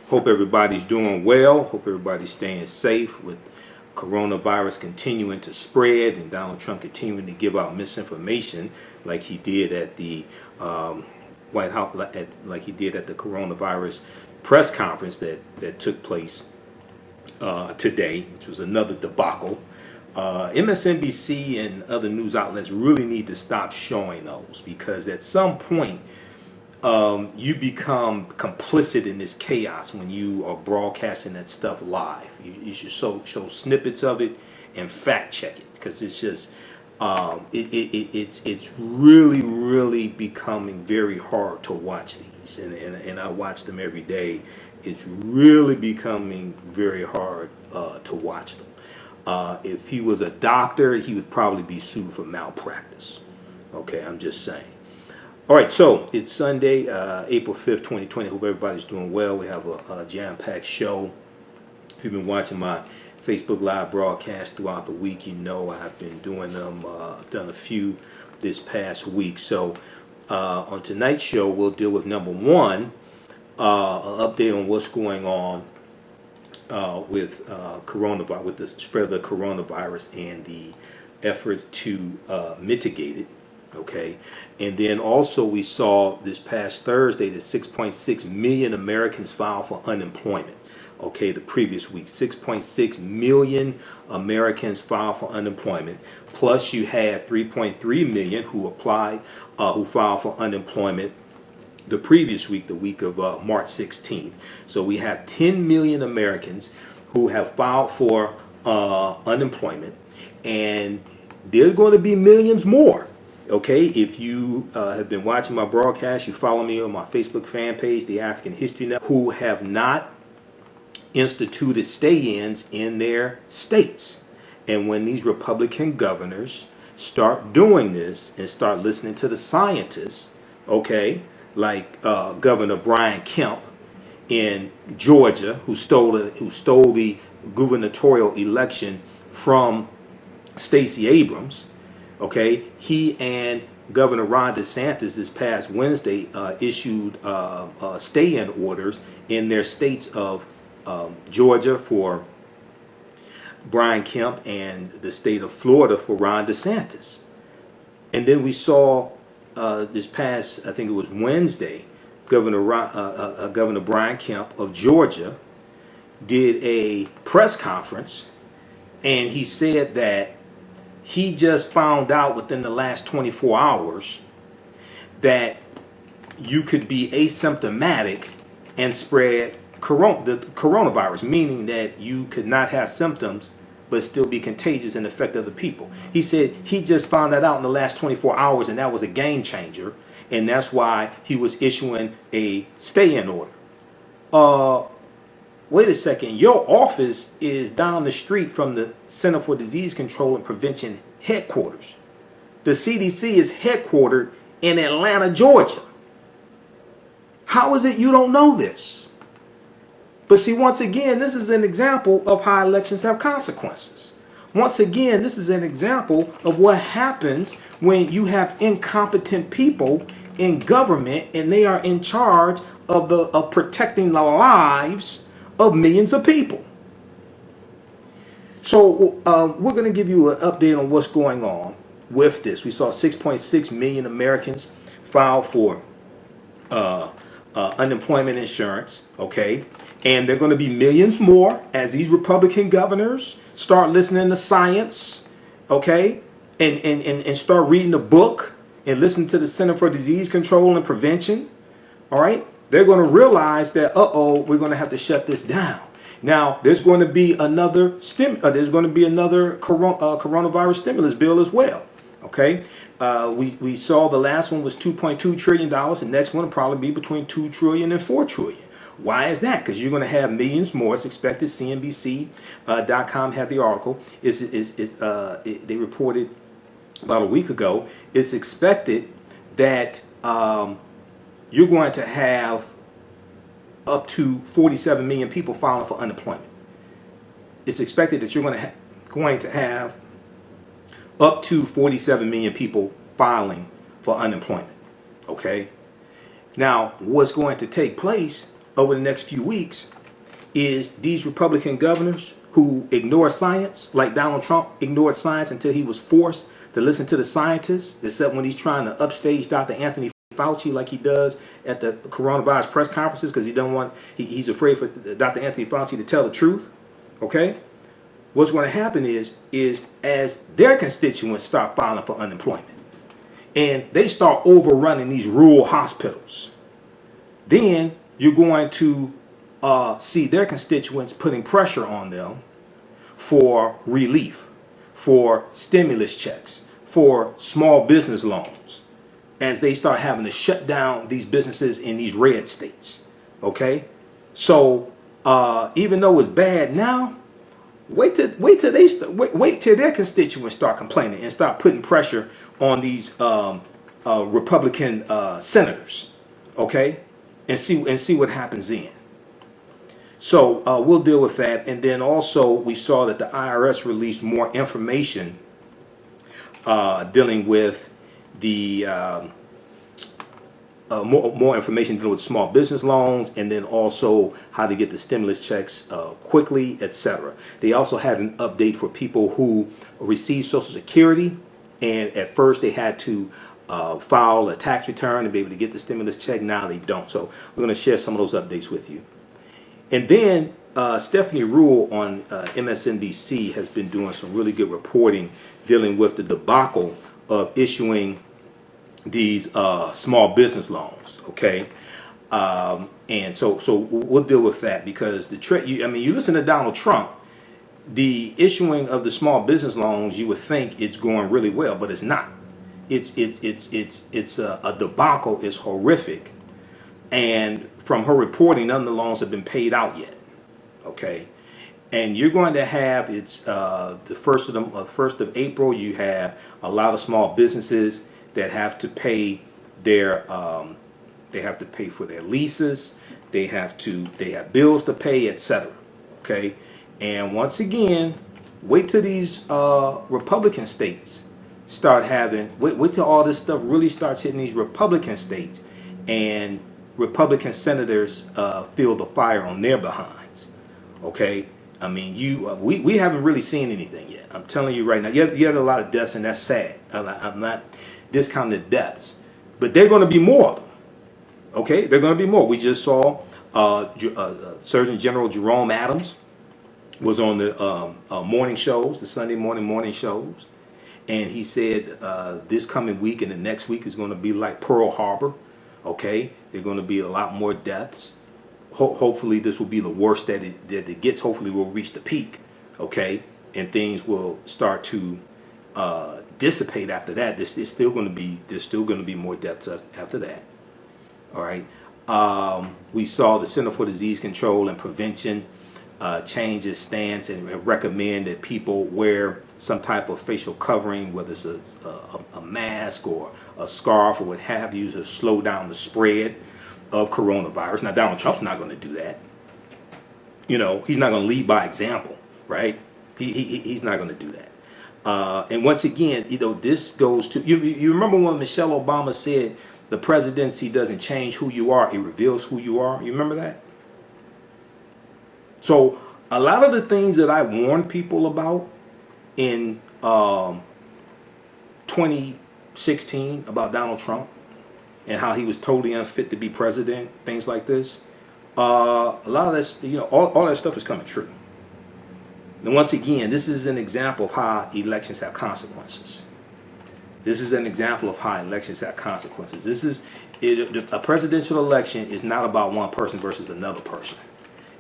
Hope everybody's doing well. Hope everybody's staying safe with coronavirus continuing to spread and Donald Trump continuing to give out misinformation like he did at the White House, like he did at the coronavirus press conference that took place today, which was another debacle. MSNBC and other news outlets really need to stop showing those, because at some point you become complicit in this chaos when you are broadcasting that stuff live. You should show snippets of it and fact check it, because it's just it's really becoming very hard to watch these, and I watch them every day. It's really becoming very hard to watch them. If he was a doctor, he would probably be sued for malpractice. Okay, I'm just saying. All right, so it's Sunday, April 5th, 2020. Hope everybody's doing well. We have a jam-packed show. If you've been watching my Facebook Live broadcast throughout the week, you know I've been doing them. I've done a few this past week. So on tonight's show, we'll deal with number one, an update on what's going on with coronavirus, with the spread of the coronavirus and the effort to mitigate it. Okay, and then also we saw this past Thursday that 6.6 million Americans filed for unemployment. Okay, the previous week, 6.6 million Americans filed for unemployment. Plus, you had 3.3 million who filed for unemployment the previous week, the week of March 16th. So we have 10 million Americans who have filed for unemployment, and there's going to be millions more. Okay, if you have been watching my broadcast, you follow me on my Facebook fan page, the African History Network, who have not instituted stay-ins in their states. And when these Republican governors start doing this and start listening to the scientists, okay, like Governor Brian Kemp in Georgia, who stole the gubernatorial election from Stacey Abrams. Okay, he and Governor Ron DeSantis this past Wednesday issued stay-in orders in their states of Georgia for Brian Kemp and the state of Florida for Ron DeSantis. And then we saw this past, I think it was Wednesday, Governor Brian Kemp of Georgia did a press conference, and he said that he just found out within the last 24 hours that you could be asymptomatic and spread the coronavirus, meaning that you could not have symptoms but still be contagious and affect other people. He said he just found that out in the last 24 hours, and that was a game changer, and that's why he was issuing a stay-in order. Wait a second, your office is down the street from the Center for Disease Control and Prevention headquarters. The CDC is headquartered in Atlanta, Georgia. How is it you don't know this? But see, once again, this is an example of how elections have consequences. Once again, this is an example of what happens when you have incompetent people in government and they are in charge of protecting the lives of millions of people. So we're going to give you an update on what's going on with this. We saw 6.6 million Americans file for unemployment insurance, okay? And there are going to be millions more as these Republican governors start listening to science, okay? And start reading the book and listen to the Center for Disease Control and Prevention, all right? They're going to realize that, we're going to have to shut this down. Now, there's going to be another coronavirus stimulus bill as well. Okay, we saw the last one was $2.2 trillion. The next one will probably be between $2 trillion and $4 trillion. Why is that? Because you're going to have millions more. It's expected. CNBC.com had the article. They reported about a week ago. It's expected that you're going to have up to 47 million people filing for unemployment. It's expected that you're going to have up to 47 million people filing for unemployment. Okay? Now, what's going to take place over the next few weeks is these Republican governors who ignore science, like Donald Trump ignored science until he was forced to listen to the scientists, except when he's trying to upstage Dr. Anthony Fauci like he does at the coronavirus press conferences because he's afraid for Dr. Anthony Fauci to tell the truth. Okay? What's going to happen is as their constituents start filing for unemployment and they start overrunning these rural hospitals, then you're going to see their constituents putting pressure on them for relief, for stimulus checks, for small business loans, as they start having to shut down these businesses in these red states. Okay? So even though it's bad now, wait till their constituents start complaining and start putting pressure on these Republican senators, okay, and see what happens then. So we'll deal with that, and then also we saw that the IRS released more information dealing with the more information dealing with small business loans, and then also how to get the stimulus checks quickly, etc. They also had an update for people who receive Social Security, and at first they had to file a tax return to be able to get the stimulus check. Now they don't. So we're going to share some of those updates with you. And then Stephanie Rule on MSNBC has been doing some really good reporting dealing with the debacle of issuing these small business loans, okay, and so we'll deal with that because you listen to Donald Trump, the issuing of the small business loans, you would think it's going really well, but it's not. It's a debacle. It's horrific, and from her reporting, none of the loans have been paid out yet, okay. And you're going to have the first of April. You have a lot of small businesses that have to pay their they have to pay for their leases, they have bills to pay, etc. Okay, and once again, wait till these Republican states start having wait till all this stuff really starts hitting these Republican states, and Republican senators feel the fire on their behinds. Okay, I mean we haven't really seen anything yet. I'm telling you right now. You had a lot of deaths, and that's sad. I'm not discounting the deaths, but there are going to be more of them. Okay, there are going to be more. We just saw Surgeon General Jerome Adams was on the morning shows, the Sunday morning shows, and he said this coming week and the next week is going to be like Pearl Harbor. Okay, there are going to be a lot more deaths. Hopefully this will be the worst that it gets. Hopefully we'll reach the peak. Okay, and things will start to dissipate after that. There's still going to be more deaths after that. All right. We saw the Center for Disease Control and Prevention change its stance and recommend that people wear some type of facial covering, whether it's a mask or a scarf or what have you, to slow down the spread of coronavirus. Now, Donald Trump's not going to do that. He's not going to lead by example, right? He's not going to do that. And once again, this goes to you remember when Michelle Obama said the presidency doesn't change who you are, it reveals who you are. You remember that? So a lot of the things that I warned people about in 2016 about Donald Trump and how he was totally unfit to be president, things like this, a lot of this, all that stuff is coming true. And once again, this is an example of how elections have consequences. This is an example of how elections have consequences. A presidential election is not about one person versus another person.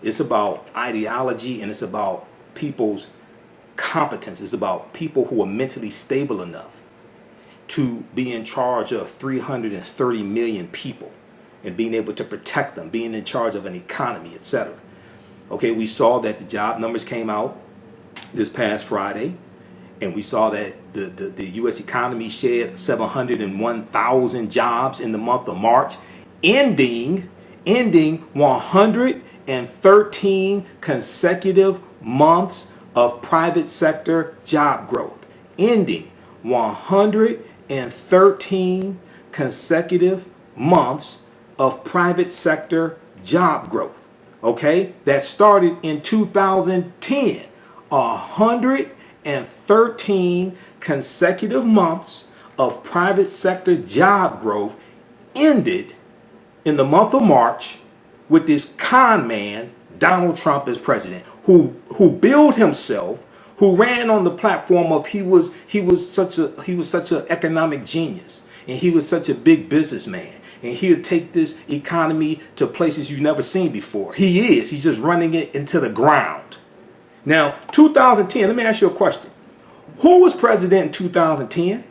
It's about ideology, and it's about people's competence. It's about people who are mentally stable enough to be in charge of 330 million people and being able to protect them, being in charge of an economy, etc. Okay, we saw that the job numbers came out this past Friday, and we saw that the U.S. economy shed 701,000 jobs in the month of March, ending 113 consecutive months of private sector job growth. Ending 113 consecutive months of private sector job growth. okay, that started in 2010. 113 consecutive months of private sector job growth ended in the month of March with this con man, Donald Trump, as president, who billed himself, who ran on the platform of he was such an economic genius, and he was such a big businessman, and he'll take this economy to places you've never seen before. He's just running it into the ground. Now, 2010, let me ask you a question. Who was president in 2010?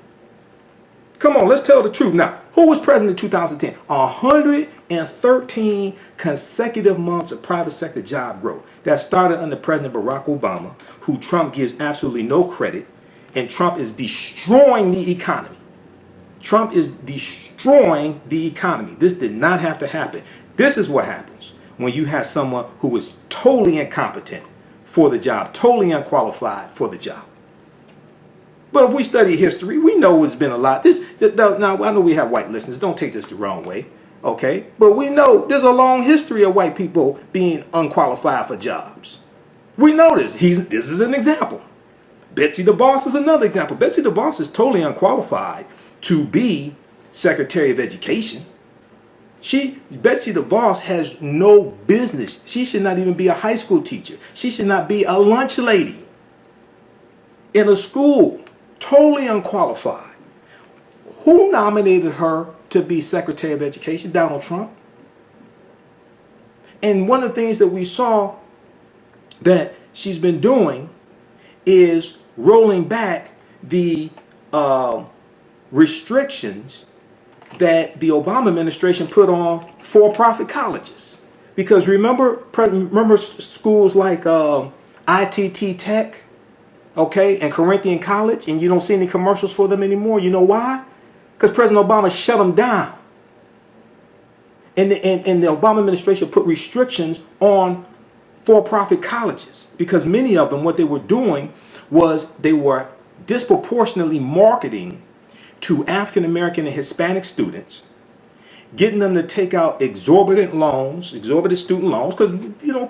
Come on, let's tell the truth now. Who was president in 2010? 113 consecutive months of private sector job growth that started under President Barack Obama, who Trump gives absolutely no credit, and Trump is destroying the economy. Trump is destroying the economy. This did not have to happen. This is what happens when you have someone who is totally incompetent for the job, totally unqualified for the job. But if we study history, we know it's been a lot. Now, I know we have white listeners. Don't take this the wrong way, okay? But we know there's a long history of white people being unqualified for jobs. We know this. This is an example. Betsy DeVos is another example. Betsy DeVos is totally unqualified to be Secretary of Education. Betsy DeVos has no business. She should not even be a high school teacher. She should not be a lunch lady in a school. Totally unqualified. Who nominated her to be Secretary of Education? Donald Trump. And one of the things that we saw that she's been doing is rolling back the restrictions that the Obama administration put on for-profit colleges. Because remember schools like ITT Tech, okay, and Corinthian College, and you don't see any commercials for them anymore. You know why? Because President Obama shut them down. And the Obama administration put restrictions on for-profit colleges because many of them, what they were doing was they were disproportionately marketing to African American and Hispanic students, getting them to take out exorbitant student loans, because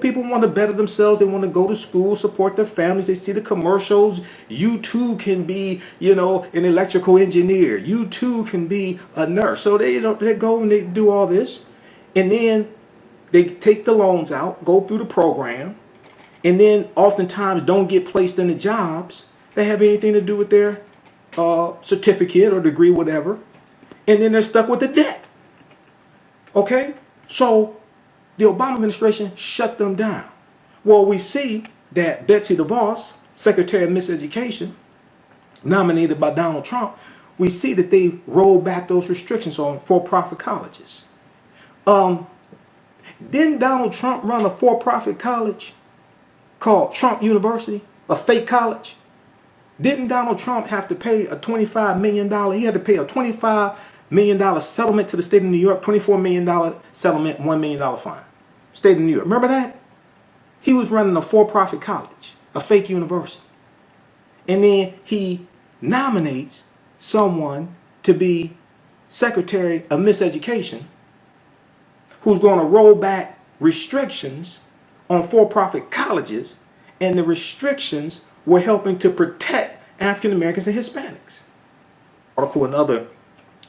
people want to better themselves. They want to go to school, support their families. They see the commercials. You too can be, an electrical engineer. You too can be a nurse. So they go and they do all this, and then they take the loans out, go through the program, and then oftentimes don't get placed in the jobs that have anything to do with their certificate or degree, whatever, and then they're stuck with the debt. Okay, so the Obama administration shut them down. Well, we see that Betsy DeVos, Secretary of Miseducation, nominated by Donald Trump, we see that they rolled back those restrictions on for-profit colleges. Didn't Donald Trump run a for-profit college called Trump University, a fake college? Didn't Donald Trump have to pay a $25 million? He had to pay a $25 million settlement to the state of New York, $24 million settlement, $1 million fine. State of New York. Remember that? He was running a for-profit college, a fake university. And then he nominates someone to be Secretary of Miseducation who's going to roll back restrictions on for-profit colleges, and the restrictions were helping to protect African Americans and Hispanics. Article and other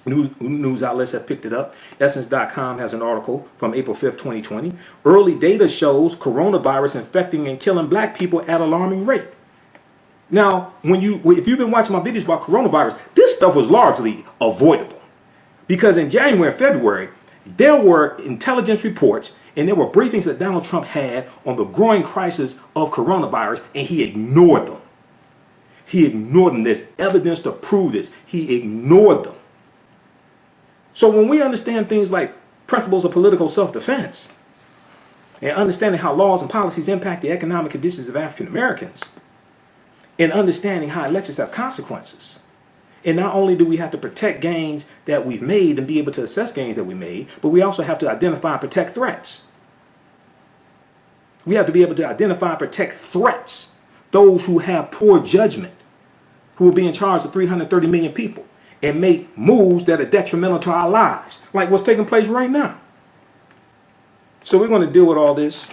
news outlets have picked it up. Essence.com has an article from April 5th, 2020. Early data shows coronavirus infecting and killing black people at alarming rate. Now, if you've been watching my videos about coronavirus, this stuff was largely avoidable. Because in January and February, there were intelligence reports and there were briefings that Donald Trump had on the growing crisis of coronavirus, and he ignored them. He ignored them. There's evidence to prove this. He ignored them. So when we understand things like principles of political self-defense and understanding how laws and policies impact the economic conditions of African Americans and understanding how elections have consequences, and not only do we have to protect gains that we've made and be able to assess gains that we made, but we also have to identify and protect threats. We have to be able to identify and protect threats, those who have poor judgment, who will be in charge of 330 million people and make moves that are detrimental to our lives, like what's taking place right now. So we're going to deal with all this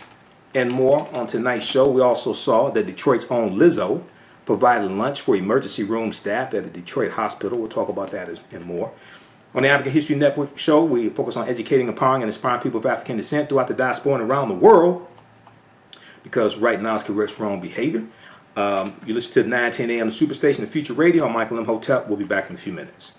and more on tonight's show. We also saw that Detroit's own Lizzo provided lunch for emergency room staff at a Detroit hospital. We'll talk about that and more. On the African History Network show, we focus on educating, empowering, and inspiring people of African descent throughout the diaspora and around the world, because right now it's corrects wrong behavior. You listen to the 9:10 a.m. Superstation, the Future Radio. I'm Michael Imhotep. We'll be back in a few minutes.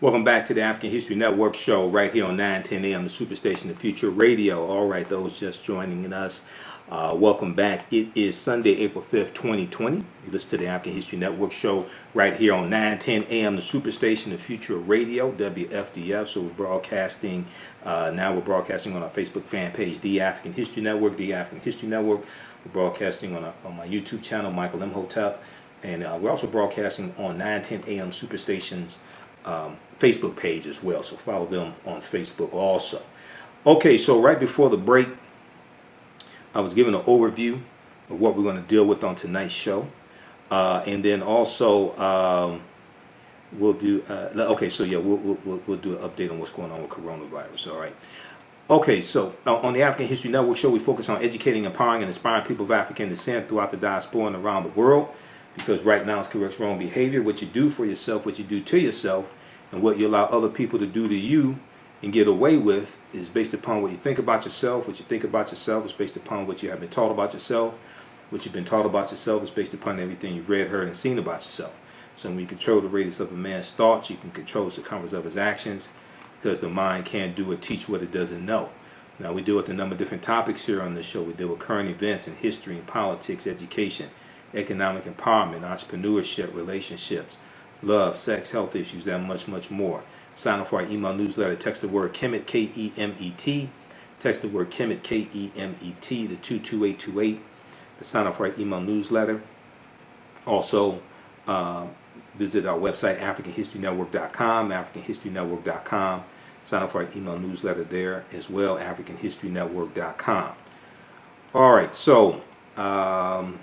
Welcome back to the African History Network show right here on 9:10 a.m. the Superstation, the Future Radio. All right, those just joining us, welcome back. It is Sunday, April 5th, 2020. You listen to the African History Network show right here on 9:10 a.m. the Superstation, the Future Radio, WFDF. So we're broadcasting, now we're broadcasting on our Facebook fan page, The African History Network, The African History Network. We're broadcasting on my YouTube channel, Michael Imhotep. And we're also broadcasting on 9:10 a.m. Superstation's Facebook page as well, so follow them on Facebook also. Okay, so right before the break, I was giving an overview of what we're going to deal with on tonight's show, and then also we'll do. Okay, so yeah, we'll do an update on what's going on with coronavirus. All right. Okay, so on the African History Network show, we focus on educating, empowering, and inspiring people of African descent throughout the diaspora and around the world, because right now it's corrects wrong behavior. What you do for yourself, what you do to yourself, and what you allow other people to do to you and get away with is based upon what you think about yourself. What you think about yourself is based upon what you have been taught about yourself. What you've been taught about yourself is based upon everything you've read, heard, and seen about yourself. So when you control the radius of a man's thoughts, you can control the circumference of his actions, because the mind can't do or teach what it doesn't know. Now, we deal with a number of different topics here on this show. We deal with current events in history and politics, education, economic empowerment, entrepreneurship, relationships, love, sex, health issues, and much, much more. Sign up for our email newsletter. Text the word Kemet, K-E-M-E-T. Text the word Kemet, K-E-M-E-T, to 22828 to sign up for our email newsletter. Also, visit our website, AfricanHistoryNetwork.com, AfricanHistoryNetwork.com. Sign up for our email newsletter there as well, AfricanHistoryNetwork.com. All right, so, and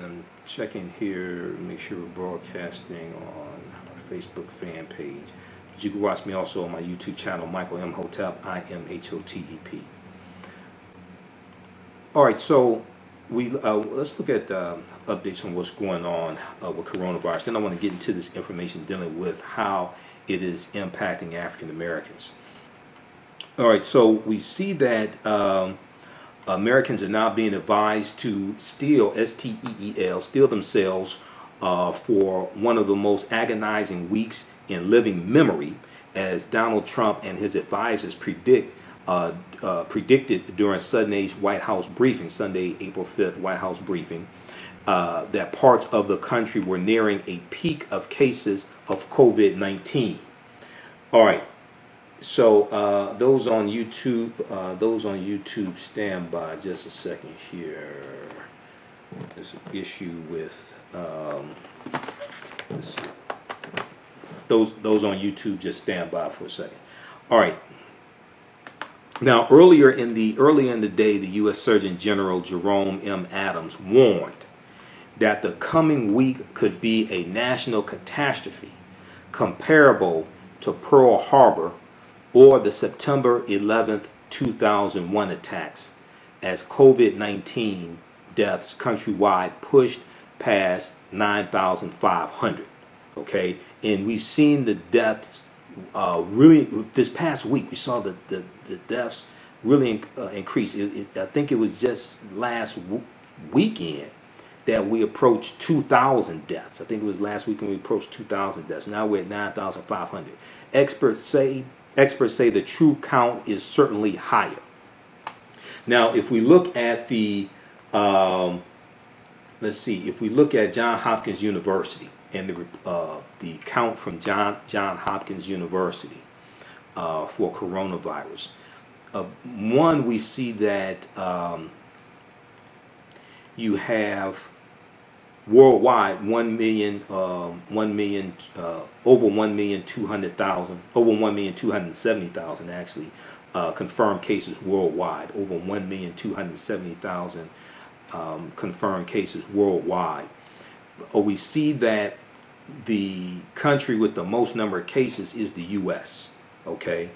I'm checking here, make sure we're broadcasting on our Facebook fan page. But you can watch me also on my YouTube channel, Michael Imhotep, I-M-H-O-T-E-P. All right, so let's look at updates on what's going on with coronavirus. Then I want to get into this information dealing with how it is impacting African Americans. All right, so we see that Americans are now being advised to steal, S-T-E-E-L, steal themselves for one of the most agonizing weeks in living memory, as Donald Trump and his advisors predicted during Sunday's White House briefing, Sunday, April 5th White House briefing, that parts of the country were nearing a peak of cases of COVID-19. All right. So those on YouTube, stand by just a second here. There's an issue with let's see. Those on YouTube, just stand by for a second. All right. Now, earlier in the day, the U.S. Surgeon General Jerome M. Adams warned that the coming week could be a national catastrophe comparable to Pearl Harbor or the September 11th, 2001 attacks, as COVID-19 deaths countrywide pushed past 9,500. Okay, and we've seen the deaths really this past week. We saw the deaths really increase. I think it was just last weekend that we approached 2,000 deaths. I think it was last weekend we approached 2,000 deaths. Now we're at 9,500. Experts say the true count is certainly higher. Now, if we look at the if we look at Johns Hopkins University and the count from Johns Hopkins University for coronavirus, one, we see that you have worldwide over 1,270,000 actually confirmed cases worldwide. Over 1,270,000 confirmed cases worldwide. We see that the country with the most number of cases is the U.S. Okay,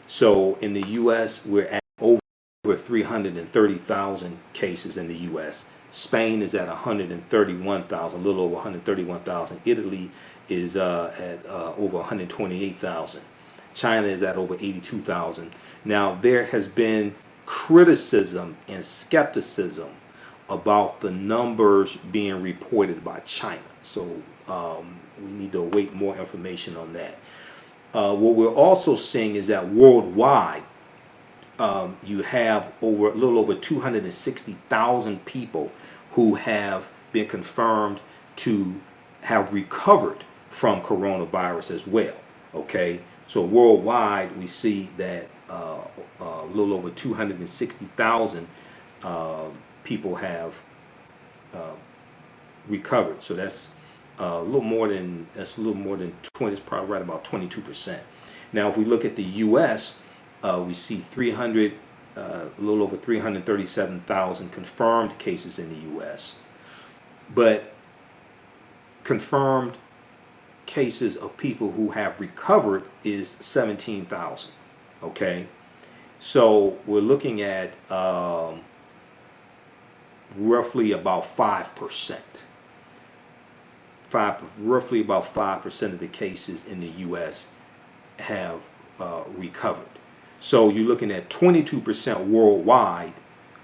so in the U.S. we're at over over 330,000 cases in the U.S. Spain is at 131,000, a little over 131,000. Italy is at over 128,000. China is at over 82,000. Now, there has been criticism and skepticism about the numbers being reported by China. So we need to await more information on that. What we're also seeing is that worldwide, you have a little over 260,000 people who have been confirmed to have recovered from coronavirus as well. Okay, so worldwide we see that a little over 260,000 people have recovered. So that's a little more than 20. It's probably right about 22%. Now, if we look at the U.S., we see a little over 337,000 confirmed cases in the U.S. But confirmed cases of people who have recovered is 17,000. Okay, so we're looking at roughly about 5%. Roughly about 5% of the cases in the U.S. have recovered. So you're looking at 22% worldwide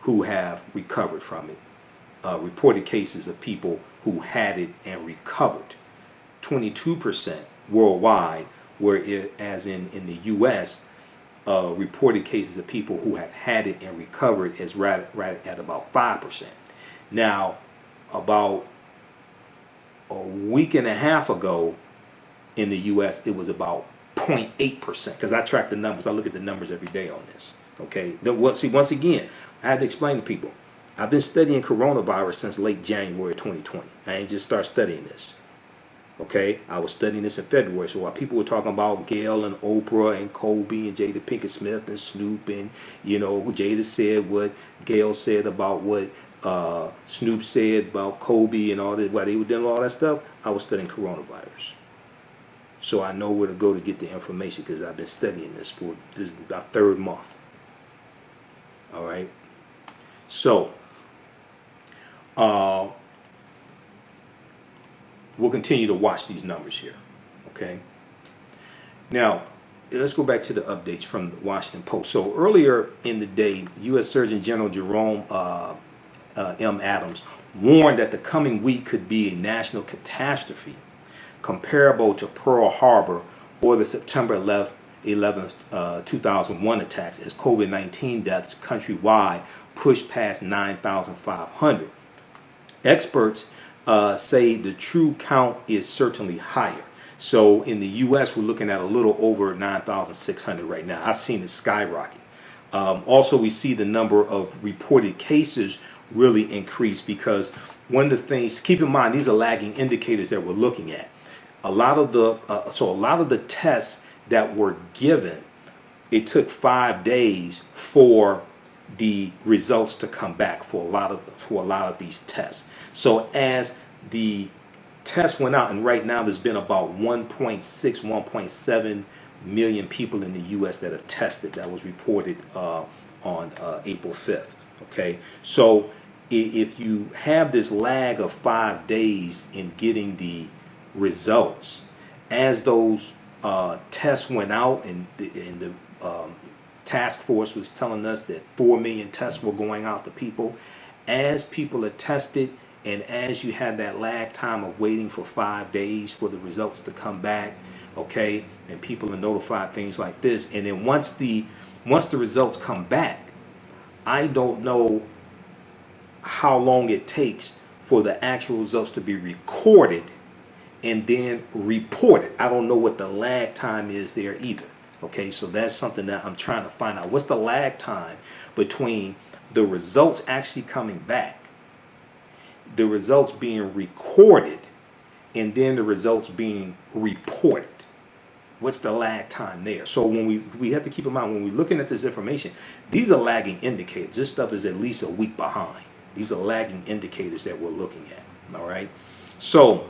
who have recovered from it. Reported cases of people who had it and recovered. 22% worldwide, whereas in the U.S., reported cases of people who have had it and recovered is right at about 5%. Now, about a week and a half ago in the U.S., it was about 0.8%, because I track the numbers. I look at the numbers every day on this. Okay. See, once again, I had to explain to people, I've been studying coronavirus since late January 2020. I ain't just start studying this. Okay, I was studying this in February. So while people were talking about Gail and Oprah and Kobe and Jada Pinkett Smith and Snoop, and Jada said what Gail said about what Snoop said about Kobe and all that, while they were doing all that stuff, I was studying coronavirus. So I know where to go to get the information, because I've been studying this for our third month. All right. So we'll continue to watch these numbers here. Okay. Now, let's go back to the updates from the Washington Post. So earlier in the day, U.S. Surgeon General Jerome M. Adams warned that the coming week could be a national catastrophe comparable to Pearl Harbor or the September 11th, 2001 attacks, as COVID-19 deaths countrywide pushed past 9,500. Experts say the true count is certainly higher. So in the U.S., we're looking at a little over 9,600 right now. I've seen it skyrocket. Also, we see the number of reported cases really increase, because one of the things, keep in mind, these are lagging indicators that we're looking at. A lot of the tests that were given, it took 5 days for the results to come back for a lot of these tests. So as the tests went out, and right now there's been about 1.7 million people in the U.S. that have tested. That was reported on April 5th. Okay, so if you have this lag of 5 days in getting the results, as those tests went out, and the task force was telling us that 4 million tests were going out to people, as people are tested, and as you have that lag time of waiting for 5 days for the results to come back, okay, and people are notified, things like this, and then once the results come back, I don't know how long it takes for the actual results to be recorded and then reported. I don't know what the lag time is there either. Okay, so that's something that I'm trying to find out. What's the lag time between the results actually coming back, the results being recorded, and then the results being reported? What's the lag time there? So when we have to keep in mind, when we're looking at this information, these are lagging indicators. This stuff is at least a week behind. These are lagging indicators that we're looking at. All right. So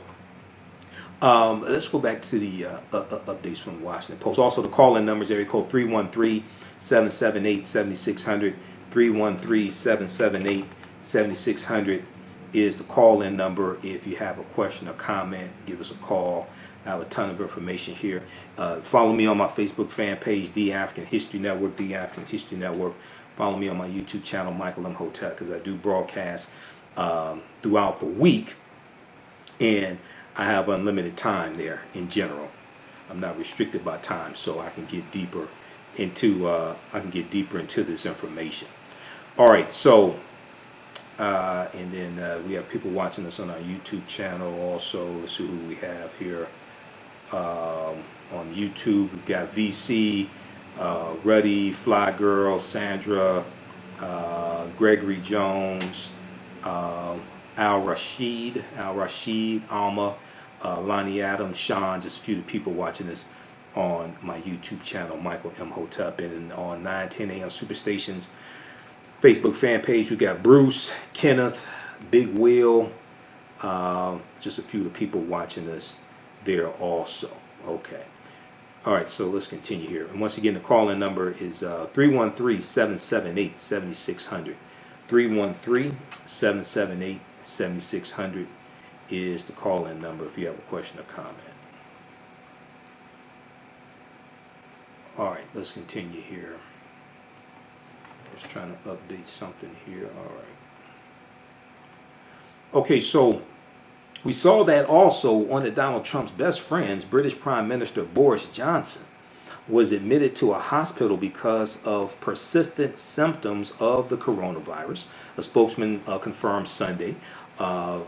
let's go back to the updates from the Washington Post. Also, the call-in numbers, area code 313-778-7600. 313-778-7600 is the call-in number. If you have a question or comment, give us a call. I have a ton of information here. Follow me on my Facebook fan page, The African History Network, The African History Network. Follow me on my YouTube channel, Michael Imhotep, because I do broadcast throughout the week, and I have unlimited time there in general. I'm not restricted by time, so I can get deeper into this information. All right, so and then we have people watching us on our YouTube channel also. Let's see who we have here on YouTube. We've got VC, Ruddy, Fly Girl, Sandra, Gregory Jones, Al Rashid, Alma, Lonnie Adams, Sean, just a few of the people watching us on my YouTube channel, Michael Imhotep, and on 910 AM Superstations Facebook fan page, we got Bruce, Kenneth, Big Will, just a few of the people watching us there also. Okay. All right, so let's continue here. And once again, the call-in number is 313-778-7600. 313-778-7600 is the call-in number if you have a question or comment. All right, let's continue here. Just trying to update something here. All right. Okay, so we saw that also one of Donald Trump's best friends, British Prime Minister Boris Johnson, was admitted to a hospital because of persistent symptoms of the coronavirus. A spokesman confirmed Sunday.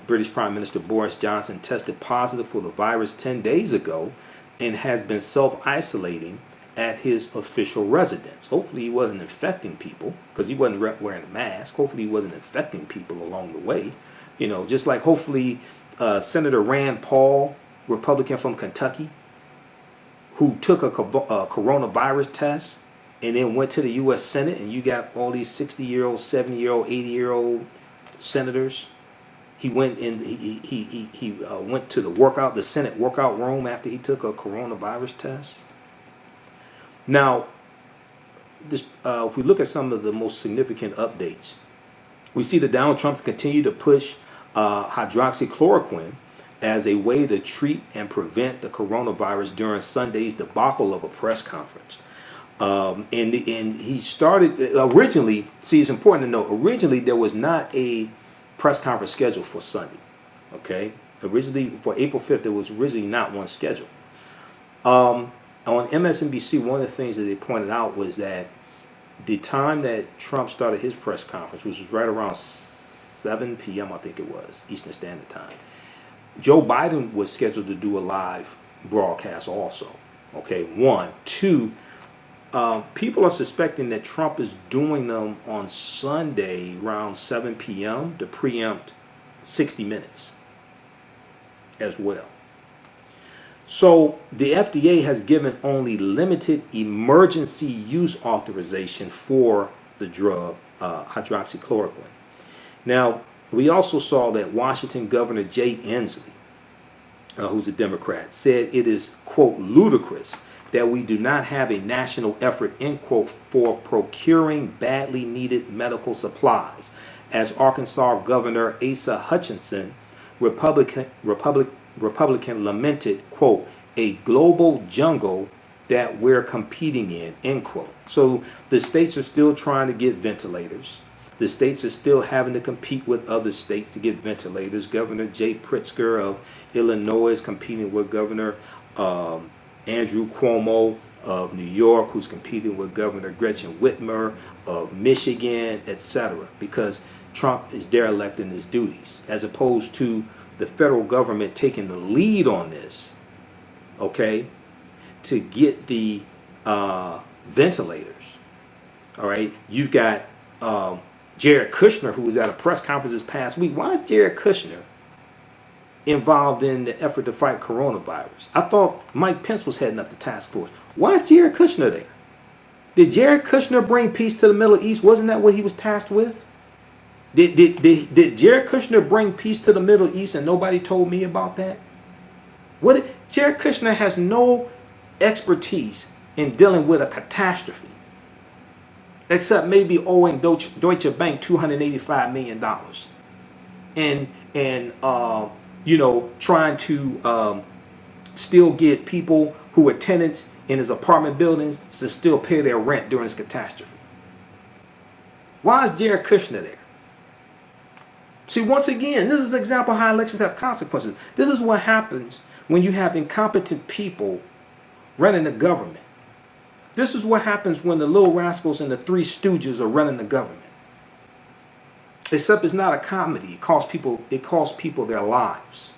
British Prime Minister Boris Johnson tested positive for the virus 10 days ago and has been self-isolating at his official residence. Hopefully he wasn't infecting people, because he wasn't wearing a mask. Hopefully he wasn't infecting people along the way. You know, just like hopefully Senator Rand Paul, Republican from Kentucky, who took a coronavirus test and then went to the U.S. Senate, and you got all these 60-year-old, 70-year-old, 80-year-old senators. He went in. He went to the Senate workout room after he took a coronavirus test. Now, if we look at some of the most significant updates, we see that Donald Trump continue to push hydroxychloroquine as a way to treat and prevent the coronavirus during Sunday's debacle of a press conference. And he started originally. See, it's important to note. Originally, there was not a press conference scheduled for Sunday. Okay, originally for April 5th, there was originally not one scheduled. On MSNBC, one of the things that they pointed out was that the time that Trump started his press conference, which was right around 7 p.m., I think it was, Eastern Standard Time, Joe Biden was scheduled to do a live broadcast also. Okay, one. Two, people are suspecting that Trump is doing them on Sunday around 7 p.m. to preempt 60 Minutes as well. So the FDA has given only limited emergency use authorization for the drug hydroxychloroquine. Now, we also saw that Washington Governor Jay Inslee, who's a Democrat, said it is, quote, ludicrous that we do not have a national effort, end quote, for procuring badly needed medical supplies, as Arkansas Governor Asa Hutchinson, Republican lamented, quote, a global jungle that we're competing in, end quote. So the states are still trying to get ventilators. The states are still having to compete with other states to get ventilators. Governor Jay Pritzker of Illinois is competing with Governor Andrew Cuomo of New York, who's competing with Governor Gretchen Whitmer of Michigan, etc., because Trump is derelict in his duties, as opposed to the federal government taking the lead on this, okay, to get the ventilators. All right, you've got Jared Kushner, who was at a press conference this past week. Why is Jared Kushner involved in the effort to fight coronavirus? I thought Mike Pence was heading up the task force. Why is Jared Kushner there? Did Jared Kushner bring peace to the Middle East? Wasn't that what he was tasked with? Did Jared Kushner bring peace to the Middle East and nobody told me about that? Jared Kushner has no expertise in dealing with a catastrophe. except maybe owing Deutsche Bank $285 million, and you know, trying to still get people who are tenants in his apartment buildings to still pay their rent during this catastrophe. Why is Jared Kushner there? See, once again, this is an example of how elections have consequences. This is what happens when you have incompetent people running the government. This is what happens when the Little Rascals and the Three Stooges are running the government. Except it's not a comedy. It costs people their lives.